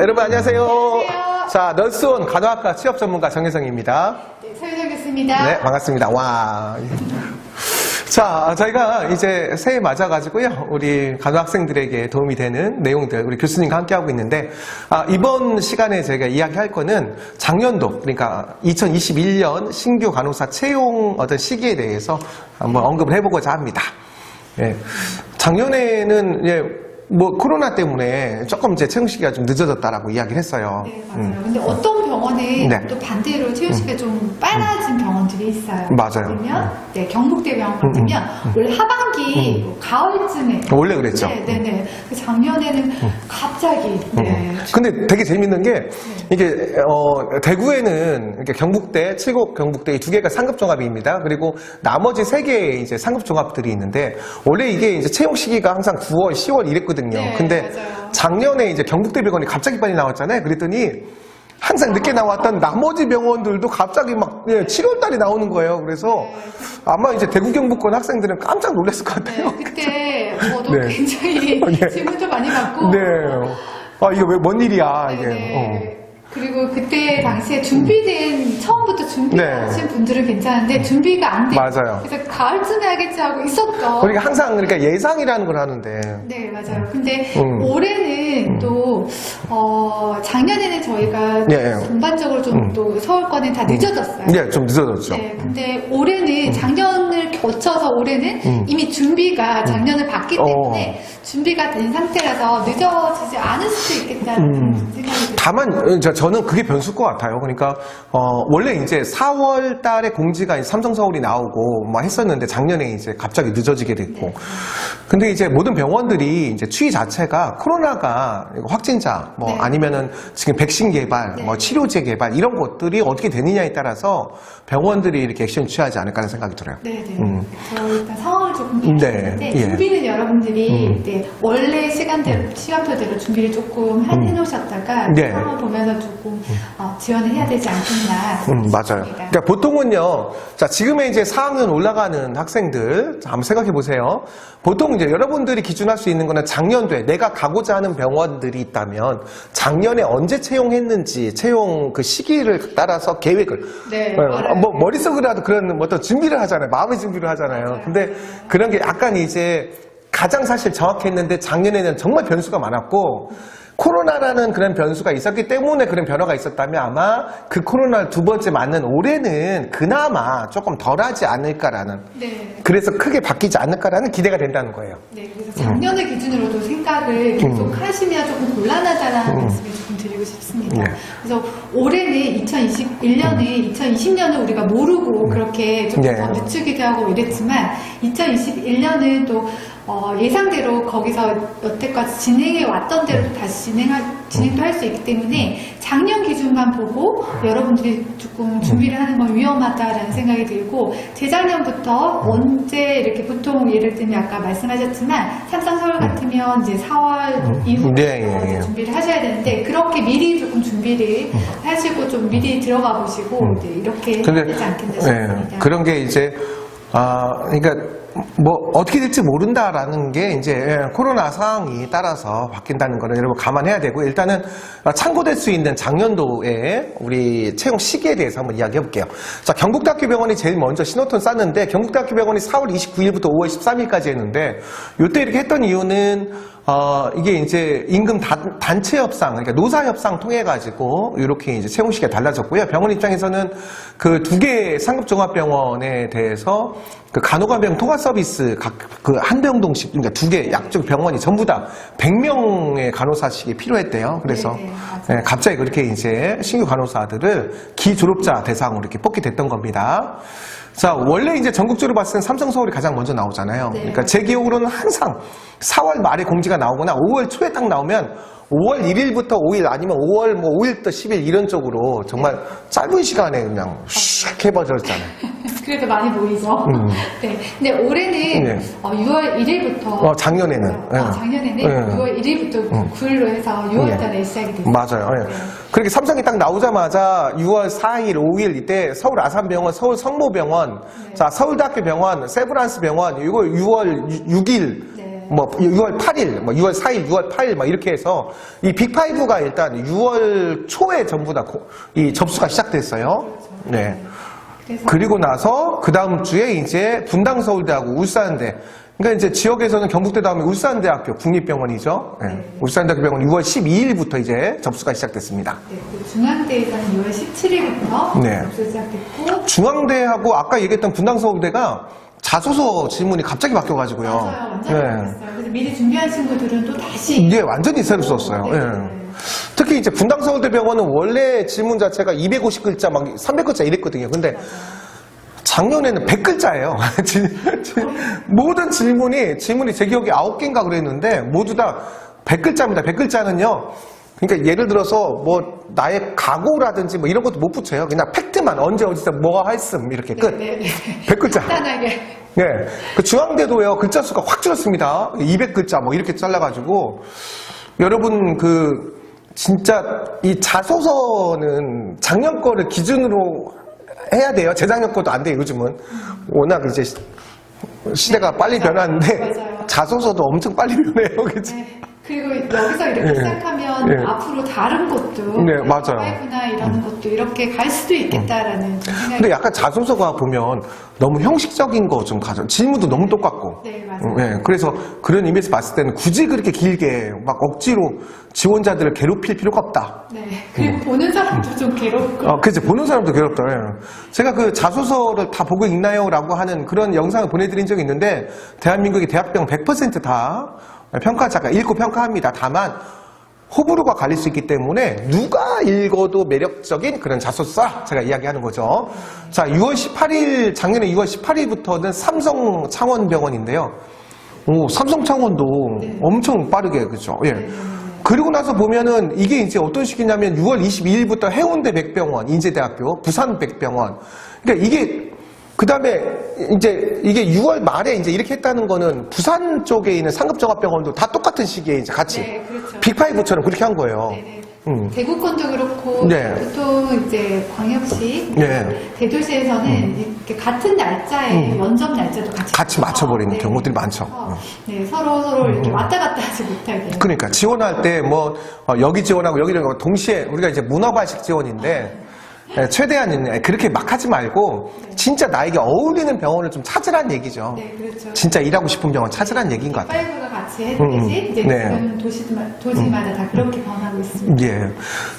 여러분 안녕하세요. 안녕하세요. 자, 널스온 간호학과 취업 전문가 정혜성입니다. 네, 서유정 교수입니다. 네, 반갑습니다. 와. 자, 저희가 이제 새해 맞아가지고요. 우리 간호학생들에게 도움이 되는 내용들 우리 교수님과 함께하고 있는데, 이번 시간에 저희가 이야기할 거는 작년도, 그러니까 2021년 신규 간호사 채용 어떤 시기에 대해서 한번 언급을 해보고자 합니다. 예. 작년에는 뭐 코로나 때문에 조금 이제 채용 시기가 좀 늦어졌다라고 이야기를 했어요. 네, 맞아요. 근데 어떤 병원에 네. 또 반대로 채용 시기가 좀 빨라진 병원들이 있어요. 맞아요. 그러면 네, 경북대병원 같으면 원래 하반기 뭐 가을쯤에 원래 그랬죠. 네네네. 작년에는 갑자기. 네. 근데 되게 재밌는 게 이게 대구에는 이렇게 경북대, 칠곡 경북대 이 두 개가 상급 종합입니다. 그리고 나머지 세 개의 이제 상급 종합들이 있는데 원래 이게 이제 채용 시기가 항상 9월, 10월 이랬거든요. 네, 근데 맞아요. 작년에 이제 경북대 병원이 갑자기 빨리 나왔잖아요. 그랬더니 항상 늦게 나왔던 나머지 병원들도 갑자기 막 7월 달에 나오는 거예요. 그래서 아마 이제 대구 경북권 학생들은 깜짝 놀랐을 것 같아요. 네, 그때 저도 네. 굉장히 네. 질문도 많이 받고 네. 이거 왜 뭔 일이야, 이게. 네네. 그리고 그때 당시에 처음부터 준비하신 분들은 괜찮은데 준비가 안 돼. 맞아요. 그래서 가을쯤에 하겠지 하고 있었던. 우리가 항상 그러니까 예상이라는 걸 하는데. 네, 맞아요. 근데 올해는 또, 작년에는 저희가 예, 예. 전반적으로 좀 또 서울권은 다 늦어졌어요. 네, 좀 늦어졌죠. 네, 근데 올해는 작년을 거쳐서 올해는 이미 준비가 작년을 봤기 때문에 준비가 된 상태라서 늦어지지 않을 수도 있겠다는 생각이 들어요. 다만 저는 그게 변수일 것 같아요. 그러니까 원래 이제 4월 달에 공지가 이제 삼성서울이 나오고 막 했었는데 작년에 이제 갑자기 늦어지게 됐고. 네. 근데 이제 모든 병원들이 이제 추이 자체가 코로나가 확진자 뭐 네. 아니면은 지금 백신 개발, 네. 뭐 치료제 개발 이런 것들이 어떻게 되느냐에 따라서 병원들이 이렇게 액션 취하지 않을까 하는 생각이 들어요. 네네. 저 일단 상황을 조금 얘기하는데 네, 예. 준비는 여러분들이 이제 원래 시간표대로 준비를 조금 해놓으셨다가 네. 상황을 보면서 조금 지원을 해야 되지 않겠나. 맞아요. 싶습니다. 그러니까 보통은요, 자, 지금의 이제 4학년 올라가는 학생들, 자, 한번 생각해 보세요. 보통 이제 여러분들이 기준할 수 있는 거는 작년도에 내가 가고자 하는 병원들이 있다면 작년에 언제 채용했는지 채용 그 시기를 따라서 계획을. 네, 뭐 머릿속으로라도 그런 어떤 준비를 하잖아요. 마음의 준비를 하잖아요. 맞아요. 근데 그런 게 약간 이제 가장 사실 정확했는데 작년에는 정말 변수가 많았고 코로나라는 그런 변수가 있었기 때문에 그런 변화가 있었다면 아마 그 코로나를 두 번째 맞는 올해는 그나마 조금 덜하지 않을까라는 네. 그래서 크게 바뀌지 않을까라는 기대가 된다는 거예요. 네, 그래서 작년을 기준으로도 생각을 계속 하시면 조금 곤란하다는 말씀을 조금 드리고 싶습니다. 네. 그래서 올해는 2021년에 2020년을 우리가 모르고 그렇게 좀 네. 더 늦추기도 하고 이랬지만 2021년은 또 예상대로 거기서 여태까지 진행해 왔던 대로 다시 진행도 할 수 있기 때문에 작년 기준만 보고 여러분들이 조금 준비를 하는 건 위험하다라는 생각이 들고 재작년부터 언제 이렇게 보통 예를 들면 아까 말씀하셨지만 삼성서울 같으면 이제 4월 이후부터 네, 예. 준비를 하셔야 되는데 그렇게 미리 조금 준비를 하시고 좀 미리 들어가 보시고 이렇게 해야 되지 않겠나 싶습니다. 그런 게 이제 그러니까 뭐 어떻게 될지 모른다라는 게 이제 코로나 상황이 따라서 바뀐다는 거는 여러분 감안해야 되고 일단은 참고될 수 있는 작년도에 우리 채용 시기에 대해서 한번 이야기해 볼게요. 자, 경북대학교 병원이 제일 먼저 신호톤 쌌는데 경북대학교 병원이 4월 29일부터 5월 13일까지 했는데 이때 이렇게 했던 이유는 이게 이제 임금 단체 협상, 그러니까 노사 협상 통해 가지고 이렇게 이제 채용 시기가 달라졌고요. 병원 입장에서는 그 두 개 상급 종합병원에 대해서 그 간호관병 통합 서비스 그 한 병동씩 그러니까 두 개 약쪽 병원이 전부 다 100명의 간호사씩이 필요했대요. 그래서 네, 갑자기 그렇게 이제 신규 간호사들을 기졸업자 대상으로 이렇게 뽑게 됐던 겁니다. 자, 원래 이제 전국적으로 봤을 땐 삼성서울이 가장 먼저 나오잖아요. 네. 그러니까 제 기억으로는 항상 4월 말에 공지가 나오거나 5월 초에 딱 나오면 5월 1일부터 5일 아니면 5월 뭐 5일부터 10일 이런 쪽으로 정말 짧은 시간에 그냥 슉 해버렸잖아요. 그래도 많이 보이죠. 네. 근데 올해는 네. 6월 1일부터 작년에는 작년에는 6월 1일부터 9일로 해서 6월 달에 시작이 됐어요. 맞아요. 예. 네. 그렇게 삼성이 딱 나오자마자 6월 4일, 5일 이때 서울 아산병원, 서울 성모병원, 자 서울대학교 병원, 세브란스 병원 이거 6월 6일 뭐 6월 8일, 뭐 6월 4일, 6월 8일 막 이렇게 해서 이 빅5가 일단 6월 초에 전부 다 이 접수가 시작됐어요. 네. 그리고 나서 그 다음 주에 이제 분당서울대하고 울산대. 그러니까 이제 지역에서는 경북대 다음에 울산대학교 국립병원이죠. 네. 울산대학교 병원 6월 12일부터 이제 접수가 시작됐습니다. 네, 그 중앙대에서는 6월 17일부터 네. 접수 시작됐고 중앙대하고 아까 얘기했던 분당서울대가 자소서 질문이 갑자기 바뀌어가지고요. 맞아요. 완전 네. 바뀌었어요. 그래서 미리 준비한 친구들은 또 다시 이게 완전히 새로 썼어요. 네. 예. 특히 이제 분당서울대병원은 원래 질문 자체가 250글자, 막 300글자 이랬거든요. 근데 작년에는 100글자예요. 모든 질문이 제 기억에 9개인가 그랬는데 모두 다 100글자입니다. 100글자는요. 그러니까 예를 들어서 뭐 나의 각오라든지 뭐 이런 것도 못 붙여요. 그냥 팩트만 언제 어디서 뭐가 했음 이렇게 끝. 네. 100글자. 간단하게. 네. 그 중앙대도요. 글자 수가 확 줄었습니다. 200글자 뭐 이렇게 잘라가지고 여러분 진짜 이 자소서는 작년 거를 기준으로 해야 돼요. 재작년 것도 안 돼요. 요즘은 워낙 이제 시대가 빨리 변하는데 맞아요. 자소서도 엄청 빨리 변해요. 그치? 네. 그리고 여기서 이렇게 시작하면 네. 앞으로 다른 것도 네, 맞아요. 파이브나 이런 것도 이렇게 갈 수도 있겠다라는 좀 생각이. 근데 약간 자소서가 보면 너무 형식적인 거 좀 가져. 질문도 너무 똑같고. 네, 맞아요. 네, 그래서 그런 의미에서 봤을 때는 굳이 그렇게 길게 막 억지로 지원자들을 괴롭힐 필요가 없다. 네. 그리고 보는 사람도 좀 괴롭고. 그치. 보는 사람도 괴롭다. 예. 제가 그 자소서를 다 보고 읽나요? 라고 하는 그런 영상을 보내드린 적이 있는데, 대한민국의 대학병 100% 다 평가자가 읽고 평가합니다. 다만, 호불호가 갈릴 수 있기 때문에 누가 읽어도 매력적인 그런 자소서 제가 이야기하는 거죠. 자, 6월 18일, 작년에 6월 18일부터는 삼성 창원병원인데요. 삼성 창원도 엄청 빠르게, 그죠? 예. 그리고 나서 보면은 이게 이제 어떤 식이냐면 6월 22일부터 해운대 백병원, 인제대학교, 부산 백병원. 그러니까 이게 그 다음에 이제 이게 6월 말에 이제 이렇게 했다는 거는 부산 쪽에 있는 상급종합병원도 다 똑같은 시기에 이제 같이 네, 그렇죠. 빅5처럼 그렇게 한 거예요. 네네. 대구권도 그렇고 네. 보통 이제 광역시 네. 대도시에서는 이렇게 같은 날짜에 면접 날짜도 같이 맞춰버리는 네. 경우들이 많죠. 네, 서로 이렇게 왔다 갔다 하지 못하게. 그러니까 지원할 때 뭐 여기 지원하고 여기 지원하고 동시에 우리가 이제 문어발식 지원인데 최대한 그렇게 막 하지 말고 진짜 나에게 어울리는 병원을 좀 찾으란 얘기죠. 네, 그렇죠. 진짜 일하고 싶은 병원 찾으란 얘기인 것 같아요. 파이브가 같이 했듯이 이제 네. 지금 도시마다 다 그렇게 변하고 있습니다. 예.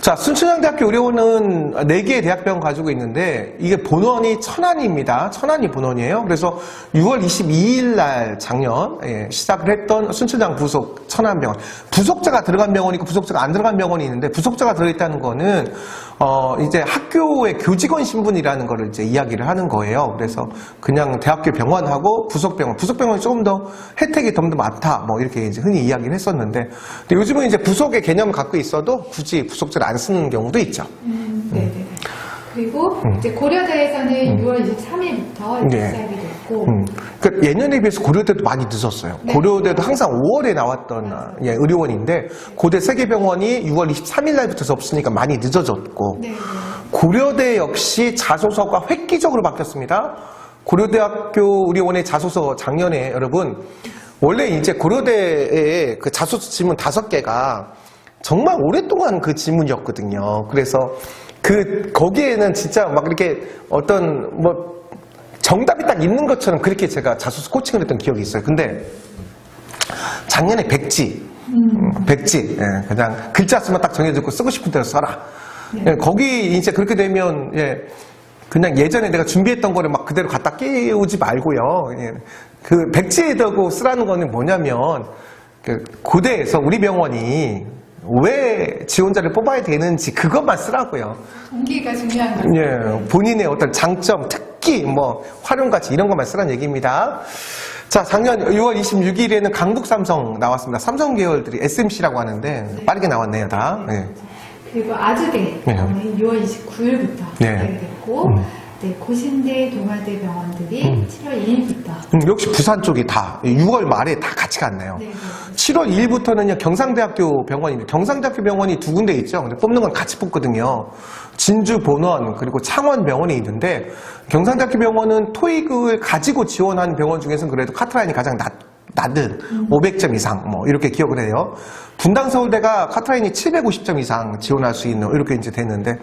자, 순천향대학교 의료원은 4개의 대학병원 가지고 있는데 이게 본원이 천안입니다. 천안이 본원이에요. 그래서 6월 22일 날 작년 시작을 했던 순천향 부속 천안병원. 부속자가 들어간 병원이 있고 부속자가 안 들어간 병원이 있는데 부속자가 들어있다는 거는 이제 학교의 교직원 신분이라는 거를 이제 이야기를 하는 거예요. 그래서 그냥 대학교 병원하고 부속병원이 조금 더 혜택이 좀 더 많다. 뭐 이렇게 이제 흔히 이야기를 했었는데, 근데 요즘은 이제 부속의 개념을 갖고 있어도 굳이 부속자를 안 쓰는 경우도 있죠. 네네. 그리고 이제 고려대에서는 6월 23일부터 네. 시작이 됐고, 그러니까 예년에 비해서 고려대도 많이 늦었어요. 네. 고려대도 항상 5월에 나왔던 의료원인데 고대 세계병원이 6월 23일 날부터 접수니까 많이 늦어졌고 네. 고려대 역시 자소서가 획기적으로 바뀌었습니다. 고려대학교 의료원의 자소서 작년에 여러분 원래 이제 고려대의 그 자소서 지문 5개가 정말 오랫동안 그 지문이었거든요. 그래서 거기에는 진짜 막 이렇게 어떤 정답이 딱 있는 것처럼 그렇게 제가 자소서 코칭을 했던 기억이 있어요. 근데 작년에 백지, 그냥 글자 수만 딱 정해놓고 쓰고 싶은 대로 써라. 예, 거기 이제 그렇게 되면 그냥 예전에 내가 준비했던 거를 막 그대로 갖다 끼우지 말고요. 그 백지에다고 쓰라는 거는 뭐냐면 그 고대에서 우리 병원이 왜 지원자를 뽑아야 되는지 그것만 쓰라고요. 동기가 중요한 거죠. 예, 본인의 어떤 장점, 특기, 활용가치 이런 것만 쓰라는 얘기입니다. 자, 작년 6월 26일에는 강북 삼성 나왔습니다. 삼성 계열들이 SMC라고 하는데 빠르게 나왔네요, 다. 예. 그리고 아주대 병원이 6월 29일부터 시작이 됐고, 고신대, 동아대 병원들이 7월 2일부터. 역시 부산 쪽이 다 6월 말에 다 같이 갔네요. 네. 7월 2일부터는요 경상대학교 병원인데 경상대학교 병원이 2군데 있죠. 근데 뽑는 건 같이 뽑거든요. 진주 본원 그리고 창원 병원이 있는데 경상대학교 병원은 토익을 가지고 지원한 병원 중에서는 그래도 카트라인이 가장 낮은 500점 이상 뭐 이렇게 기억을 해요. 분당 서울대가 카트라인이 750점 이상 지원할 수 있는 이렇게 이제 됐는데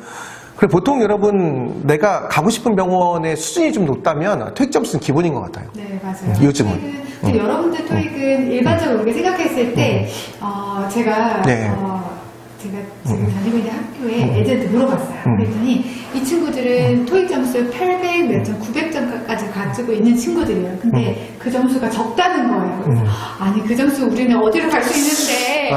그래 보통 여러분 내가 가고 싶은 병원의 수준이 좀 높다면 토익 점수는 기본인 것 같아요. 네, 맞아요. 요즘은. 토익은, 여러분들 토익은 일반적으로 우리가 생각했을 때 제가 네. 제가 지금 다니고 있는 학교에 애들한테 물어봤어요. 그랬더니 이 친구들은 토익 점수 800 몇 점, 900점까지 가지고 있는 친구들이에요. 근데 그 점수가 적다는 거예요. 그래서 아니 그 점수 우리는 어디로 갈 수 있는데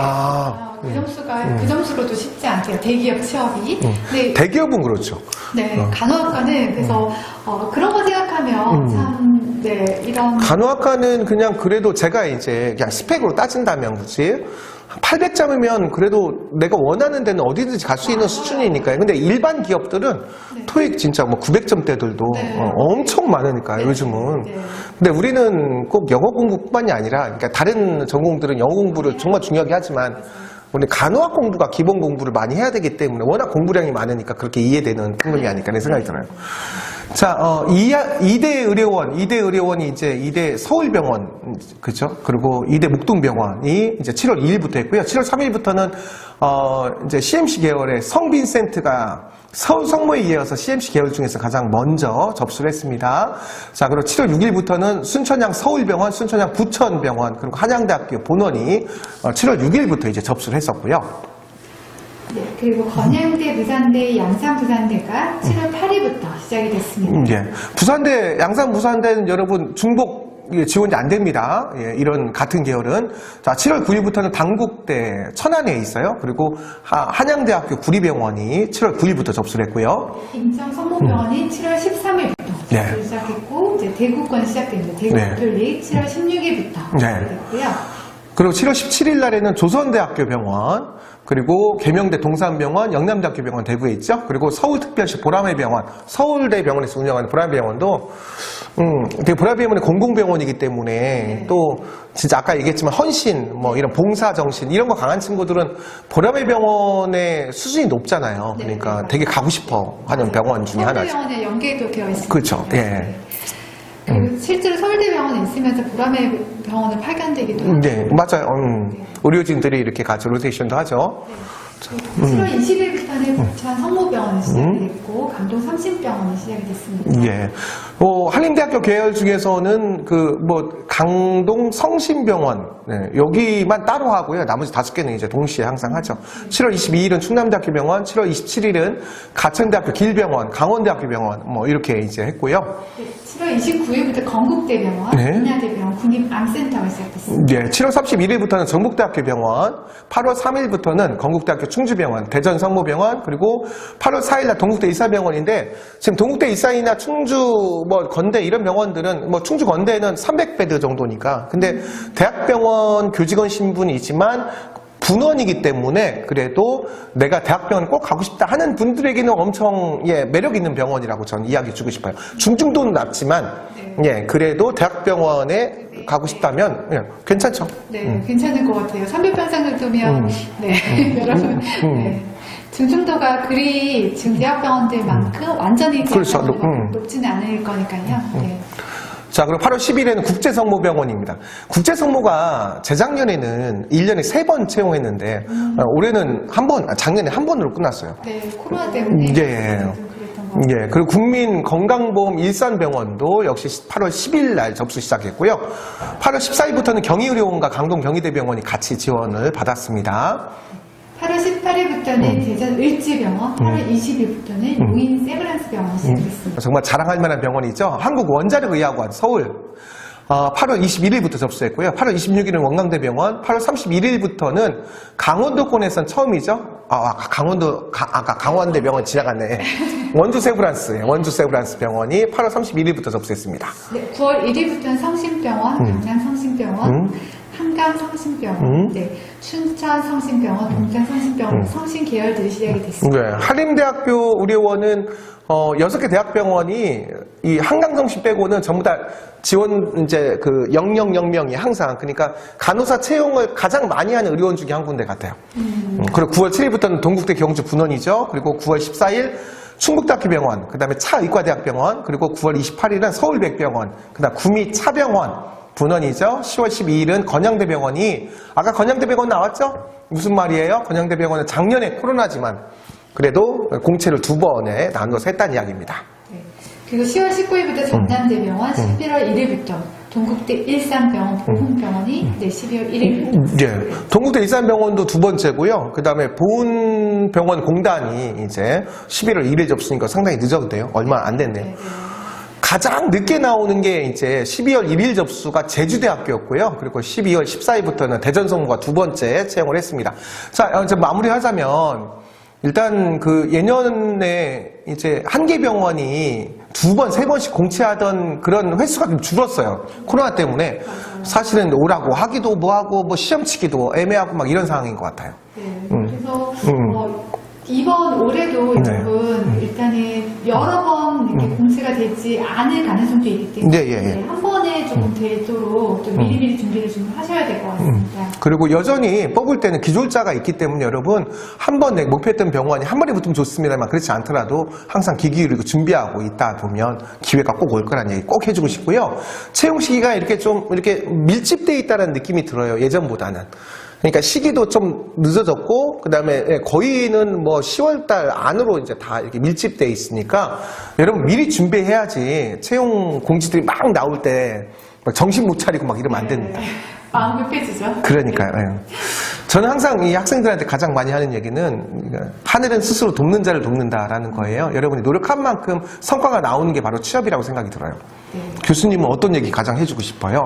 그 점수가 그 점수로도 쉽지 않대요. 대기업 취업이. 근데 대기업은 그렇죠. 네, 간호학과는 그래서 그런 거 생각하면 참 네, 이런 간호학과는 그냥 그래도 제가 이제 그냥 스펙으로 따진다면 그치? 800점이면 그래도 내가 원하는 데는 어디든지 갈 수 있는 수준이니까요. 근데 일반 기업들은 토익 진짜 뭐 900점대들도 엄청 많으니까요, 요즘은. 근데 우리는 꼭 영어 공부뿐만이 아니라, 그러니까 다른 전공들은 영어 공부를 정말 중요하게 하지만, 우리 간호학 공부가 기본 공부를 많이 해야 되기 때문에 워낙 공부량이 많으니까 그렇게 이해되는 풍경이 아닐까 라는 생각이 들어요. 자, 이대 의료원이 이제 이대 서울병원, 그죠? 그리고 이대 목동병원이 이제 7월 2일부터 했고요. 7월 3일부터는, 이제 CMC 계열의 성빈센트가 서울 성모에 이어서 CMC 계열 중에서 가장 먼저 접수를 했습니다. 자, 그리고 7월 6일부터는 순천향 서울병원, 순천향 부천병원, 그리고 한양대학교 본원이 7월 6일부터 이제 접수를 했었고요. 네, 그리고 건양대, 부산대, 양산-부산대가 7월 8일부터 시작이 됐습니다. 예. 부산대, 양산-부산대는 여러분 중복 지원이 안 됩니다. 예, 이런 같은 계열은. 자, 7월 9일부터는 당국대 천안에 있어요. 그리고 한양대학교 구리병원이 7월 9일부터 접수를 했고요. 인천 성모병원이 7월 13일부터 접수를 시작했고, 이제 대구권 시작됩니다. 대구 가톨릭 7월 16일부터 됐고요. 그리고 7월 17일 날에는 조선대학교 병원, 그리고 계명대 동산병원, 영남대학교 병원 대구에 있죠. 그리고 서울특별시 보라매병원, 서울대 병원에서 운영하는 보라매병원도 되게 보라매병원이 공공병원이기 때문에 또 진짜 아까 얘기했지만 헌신, 뭐 이런 봉사정신 이런 거 강한 친구들은 보라매병원의 수준이 높잖아요. 그러니까 되게 가고 싶어 하는 병원 중에 하나죠. 서울대병원에 연계도 되어 있습니다. 그렇죠. 예. 그리고 실제로 서울대병원에 있으면서 보라매병원을 파견되기도 하고. 네, 맞아요. 의료진들이 이렇게 같이 로테이션도 하죠. 7월 20일부터는 부천 성모병원이 시작이 됐고 감동 삼신병원이 시작이 됐습니다. 예. 한림대학교 계열 중에서는 강동 성심병원 여기만 따로 하고요. 나머지 5개는 이제 동시에 항상 하죠. 7월 22일은 충남대학교 병원, 7월 27일은 가천대학교 길병원, 강원대학교 병원 뭐 이렇게 이제 했고요. 네, 7월 29일부터 건국대병원, 인하대병원, 국립암센터가 시작됐습니다. 예, 7월 31일부터는 전북대학교 병원, 8월 3일부터는 건국대학교 충주병원, 대전성모병원, 그리고 8월 4일날 동국대 이사병원인데 지금 동국대 이사이나 충주 건대 이런 병원들은 충주 건대는 300베드 정도니까 근데 대학병원 교직원 신분이 있지만 분원이기 때문에 그래도 내가 대학병원 꼭 가고 싶다 하는 분들에게는 엄청 매력 있는 병원이라고 저는 이야기 주고 싶어요. 중증도는 낮지만 그래도 대학병원에 가고 싶다면 괜찮죠. 네, 괜찮은 것 같아요. 300평상 정도면 여러분 중증도가 그리 지금 대학병원들만큼 완전히 높지는 않을 거니까요. 자, 그리고 8월 10일에는 국제성모병원입니다. 국제성모가 재작년에는 1년에 3번 채용했는데 올해는 작년에 한 번으로 끝났어요. 네, 코로나 때문에 예, 그리고 국민건강보험 일산병원도 역시 8월 10일 날 접수 시작했고요. 8월 14일부터는 경희의료원과 강동경희대병원이 같이 지원을 받았습니다. 8월 18일부터는 대전 을지병원, 8월 20일부터는 용인 세브란스병원이 시작됐습니다. 정말 자랑할 만한 병원이죠. 한국원자력의학원 서울. 8월 21일부터 접수했고요. 8월 26일은 원광대병원, 8월 31일부터는 강원도권에선 처음이죠. 강원대병원 지나갔네. 원주 세브란스 병원이 8월 31일부터 접수했습니다. 네, 9월 1일부터는 성심병원, 강남 성심병원, 한강 성심병원, 춘천 성심병원, 동탄 성심병원, 성심 계열들이 시작이 됐습니다. 네, 한림대학교 의료원은 6개 대학병원이 이 한강성심 빼고는 전부 다 지원 이제 0000명이 항상 그러니까 간호사 채용을 가장 많이 하는 의료원 중에 한 군데 같아요. 그리고 9월 7일부터는 동국대 경주 분원이죠. 그리고 9월 14일 충북대학교병원, 그 다음에 차의과대학병원, 그리고 9월 28일은 서울백병원, 그 다음 구미 차병원, 분원이죠. 10월 12일은 건양대병원이 아까 건양대병원 나왔죠? 무슨 말이에요? 건양대병원은 작년에 코로나지만 그래도 공채를 2번에 나눠서 했다는 이야기입니다. 네. 그리고 10월 19일부터 전남대병원, 11월 1일부터 동국대 일산병원, 보훈병원이 12월 1일부터. 예. 동국대 일산병원도 2번째고요. 그 다음에 보훈병원 공단이 이제 11월 1일 접수니까 상당히 늦어도 돼요. 얼마 안 됐네요. 네. 가장 늦게 나오는 게 이제 12월 1일 접수가 제주대학교였고요. 그리고 12월 14일부터는 대전성모가 2번째 채용을 했습니다. 자, 이제 마무리하자면 일단 그 예년에 이제 한 개 병원이 2번, 3번씩 공채하던 그런 횟수가 좀 줄었어요. 코로나 때문에. 사실은 오라고 하기도 뭐하고 뭐 시험 치기도 애매하고 막 이런 상황인 것 같아요. 네. 그래서 이번 올해도 네. 여러분 일단은 여러 번 이렇게 공채가 되지 않을 가능성도 있기 때문에 네, 예, 예. 한 번에 조금 되도록 좀 미리미리 준비를 좀 하셔야 될 것 같습니다. 그리고 여전히 뽑을 때는 기졸자가 있기 때문에 여러분 한 번 내 목표했던 병원이 한 번에 붙으면 좋습니다만 그렇지 않더라도 항상 귀 기울이고 준비하고 있다 보면 기회가 꼭 올 거라는 얘기 꼭 해주고 싶고요. 채용 시기가 이렇게 좀 이렇게 밀집되어 있다는 느낌이 들어요. 예전보다는. 그러니까 시기도 좀 늦어졌고, 그 다음에 거의는 뭐 10월달 안으로 이제 다 이렇게 밀집되어 있으니까 여러분 미리 준비해야지 채용 공지들이 막 나올 때 막 정신 못 차리고 막 이러면 안 됩니다. 마음 급해지죠. 그러니까요. 예. 저는 항상 이 학생들한테 가장 많이 하는 얘기는 하늘은 스스로 돕는 자를 돕는다라는 거예요. 여러분이 노력한 만큼 성과가 나오는 게 바로 취업이라고 생각이 들어요. 네. 교수님은 어떤 얘기 가장 해주고 싶어요?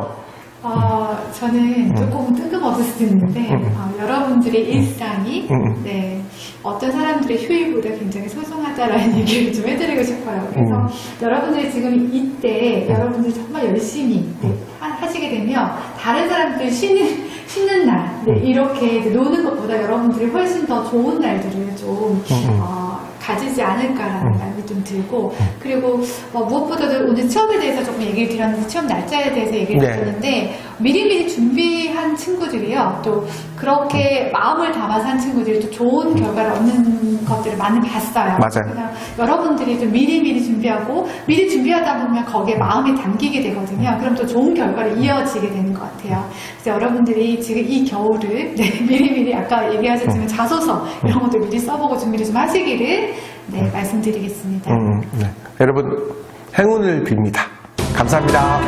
저는 조금 뜬금없을 수도 있는데 여러분들의 일상이 네, 어떤 사람들의 휴일보다 굉장히 소중하다라는 얘기를 좀 해드리고 싶어요. 그래서 여러분들이 지금 이때 여러분들이 정말 열심히 하시게 되면 다른 사람들 쉬는 날 이렇게 노는 것보다 여러분들이 훨씬 더 좋은 날들을 좀 가지지 않을까라는 마음이 좀 들고 그리고 무엇보다도 오늘 취업에 대해서 조금 얘기를 드렸는데 취업 날짜에 대해서 얘기를 네. 드렸는데 미리미리 준비한 친구들이요 또 그렇게 마음을 담아서 한 친구들이 또 좋은 결과를 얻는 것들을 많이 봤어요. 맞아요. 그래서 여러분들이 좀 미리미리 준비하고 미리 준비하다 보면 거기에 마음이 담기게 되거든요. 그럼 또 좋은 결과로 이어지게 되는 것 같아요. 그래서 여러분들이 지금 이 겨울을 미리미리 아까 얘기하셨지만 자소서 이런 것도 미리 써보고 준비를 좀 하시기를 말씀드리겠습니다. 네. 여러분 행운을 빕니다. 감사합니다.